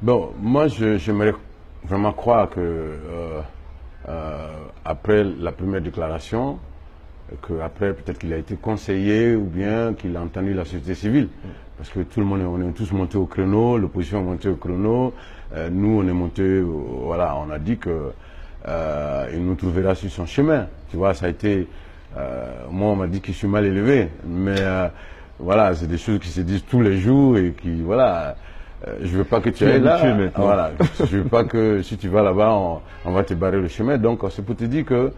Bon, moi, j'aimerais vraiment croire que après la première déclaration, qu'après peut-être qu'il a été conseillé ou bien qu'il a entendu la société civile. Parce que tout le monde, on est tous montés au créneau, l'opposition est montée au créneau, nous on est montés, voilà, on a dit que il nous trouvera sur son chemin. Tu vois, ça a été, moi on m'a dit que je suis mal élevé, mais voilà, c'est des choses qui se disent tous les jours et qui, voilà, je veux pas que tu ailles là, voilà, je veux pas que si tu vas là-bas, on va te barrer le chemin. Donc c'est pour te dire que,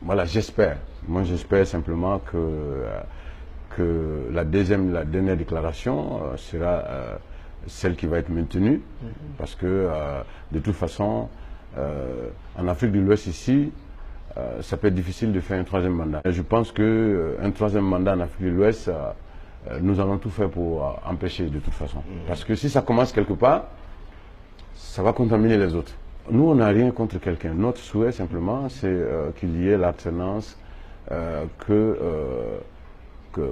voilà, j'espère. Moi, j'espère simplement que la dernière déclaration sera celle qui va être maintenue, parce que de toute façon, en Afrique de l'Ouest ici, ça peut être difficile de faire un troisième mandat. Et je pense qu'un troisième mandat en Afrique de l'Ouest, nous allons tout faire pour empêcher de toute façon. Parce que si ça commence quelque part, ça va contaminer les autres. Nous, on n'a rien contre quelqu'un. Notre souhait, simplement, c'est qu'il y ait l'alternance,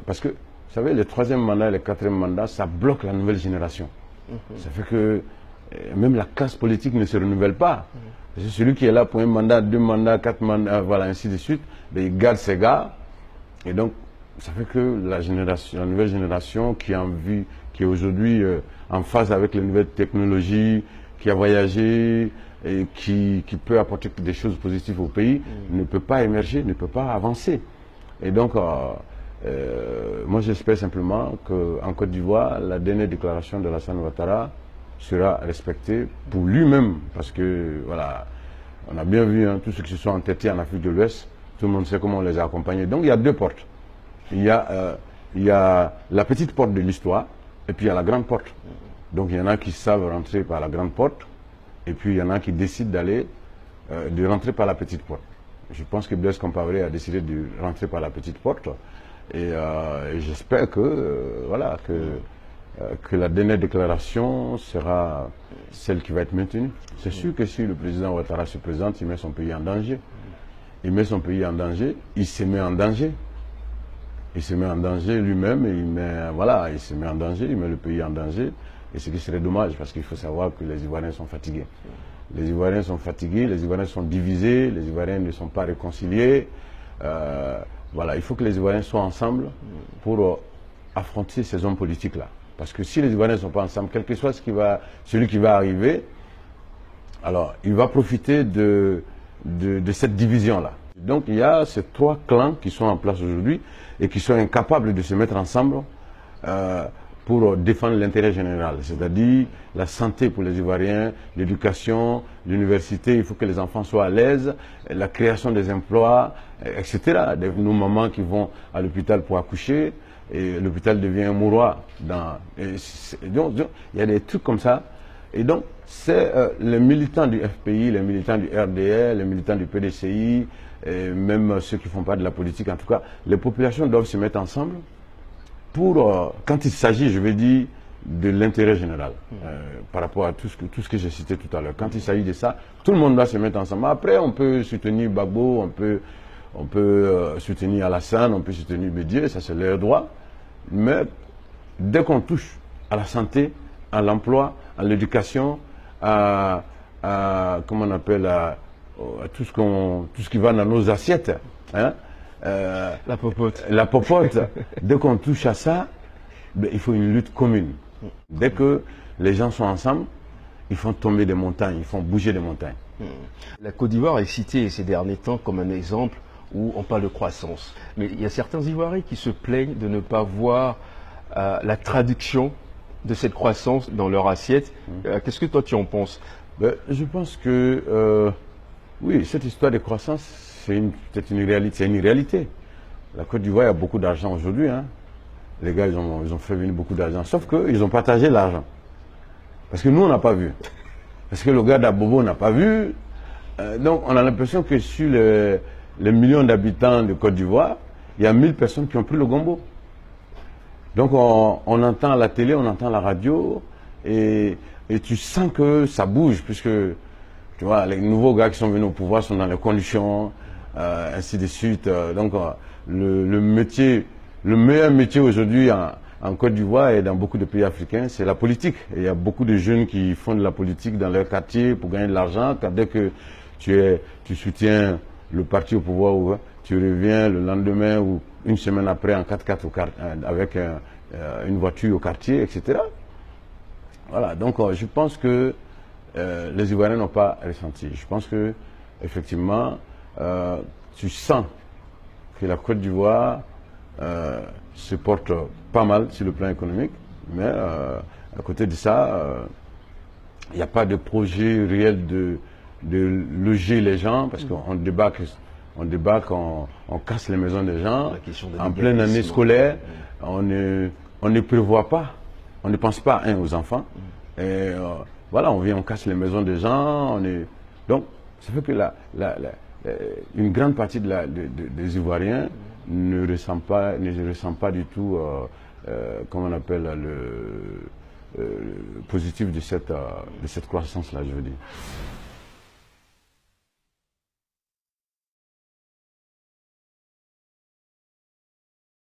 parce que, vous savez, le troisième mandat et le quatrième mandat, ça bloque la nouvelle génération. Ça fait que même la classe politique ne se renouvelle pas. Celui qui est là pour un mandat, 2 mandats, 4 mandats, voilà, ainsi de suite, mais il garde ses gars. Et donc, ça fait que la nouvelle génération qui est aujourd'hui en phase avec les nouvelles technologies, qui a voyagé, et qui peut apporter des choses positives au pays, ne peut pas émerger, ne peut pas avancer. Et donc, moi j'espère simplement qu'en Côte d'Ivoire, la dernière déclaration de Alassane Ouattara sera respectée pour lui-même, parce que, voilà, on a bien vu tous ceux qui se sont entêtés en Afrique de l'Ouest, tout le monde sait comment on les a accompagnés. Donc il y a 2 portes. Il y a la petite porte de l'histoire, et puis il y a la grande porte. Donc il y en a qui savent rentrer par la grande porte, et puis il y en a qui décident de rentrer par la petite porte. Je pense que Blaise Compaoré a décidé de rentrer par la petite porte. Et j'espère que, voilà, que la dernière déclaration sera celle qui va être maintenue. C'est sûr que si le président Ouattara se présente, il met son pays en danger. Il met son pays en danger, il se met en danger. Il se met en danger lui-même, et il se met en danger, il met le pays en danger. Et ce qui serait dommage, parce qu'il faut savoir que les Ivoiriens sont fatigués. Les Ivoiriens sont fatigués, les Ivoiriens sont divisés, les Ivoiriens ne sont pas réconciliés. Voilà, il faut que les Ivoiriens soient ensemble pour affronter ces hommes politiques-là. Parce que si les Ivoiriens ne sont pas ensemble, quel que soit celui qui va arriver, alors il va profiter de cette division-là. Donc il y a ces 3 clans qui sont en place aujourd'hui et qui sont incapables de se mettre ensemble pour défendre l'intérêt général, c'est-à-dire la santé pour les Ivoiriens, l'éducation, l'université, il faut que les enfants soient à l'aise, la création des emplois, etc. Nos mamans qui vont à l'hôpital pour accoucher, et l'hôpital devient un mouroir. Donc, il y a des trucs comme ça. Et donc, c'est les militants du FPI, les militants du RDR, les militants du PDCI, et même ceux qui ne font pas de la politique, en tout cas, les populations doivent se mettre ensemble pour, quand il s'agit, je vais dire, de l'intérêt général, par rapport à tout ce que j'ai cité tout à l'heure. Quand il s'agit de ça, tout le monde doit se mettre ensemble. Après, on peut soutenir Gbagbo, on peut soutenir Alassane, on peut soutenir Bédié, ça c'est leur droit. Mais dès qu'on touche à la santé, à l'emploi, à l'éducation, comment on appelle, à tout ce qui va dans nos assiettes, hein, la popote. La popote, dès qu'on touche à ça, ben, il faut une lutte commune. Dès que les gens sont ensemble, ils font tomber des montagnes, ils font bouger des montagnes. La Côte d'Ivoire est citée ces derniers temps comme un exemple où on parle de croissance. Mais il y a certains Ivoiriens qui se plaignent de ne pas voir la traduction de cette croissance dans leur assiette. Qu'est-ce que toi tu en penses? Ben, je pense que, oui, cette histoire de croissance, c'est peut-être une réalité. C'est une réalité. La Côte d'Ivoire a beaucoup d'argent aujourd'hui. Hein. Les gars, ils ont fait venir beaucoup d'argent. Sauf qu'ils ont partagé l'argent. Parce que nous, on n'a pas vu. Parce que le gars d'Abobo n'a pas vu. Donc, on a l'impression que sur les millions d'habitants de Côte d'Ivoire, il y a 1000 personnes qui ont pris le gombo. Donc, on entend à la télé, on entend à la radio, et tu sens que ça bouge, puisque, tu vois, les nouveaux gars qui sont venus au pouvoir sont dans les conditions, ainsi de suite. Donc, le meilleur métier aujourd'hui en en Côte d'Ivoire et dans beaucoup de pays africains, c'est la politique. Et il y a beaucoup de jeunes qui font de la politique dans leur quartier pour gagner de l'argent. Dès que tu soutiens le parti au pouvoir, tu reviens le lendemain ou une semaine après en 4x4 avec une voiture au quartier, etc. Voilà, donc je pense que les Ivoiriens n'ont pas ressenti. Je pense que effectivement, tu sens que la Côte d'Ivoire se porte pas mal sur le plan économique, mais à côté de ça, il n'y a pas de projet réel de loger les gens, parce qu'on débarque, on casse les maisons des gens, en pleine année scolaire, on ne prévoit pas, on ne pense pas aux enfants, et voilà, on casse les maisons des gens, donc ça fait que une grande partie des Ivoiriens ne ressent pas du tout, comment on appelle, le positif de cette croissance-là, je veux dire.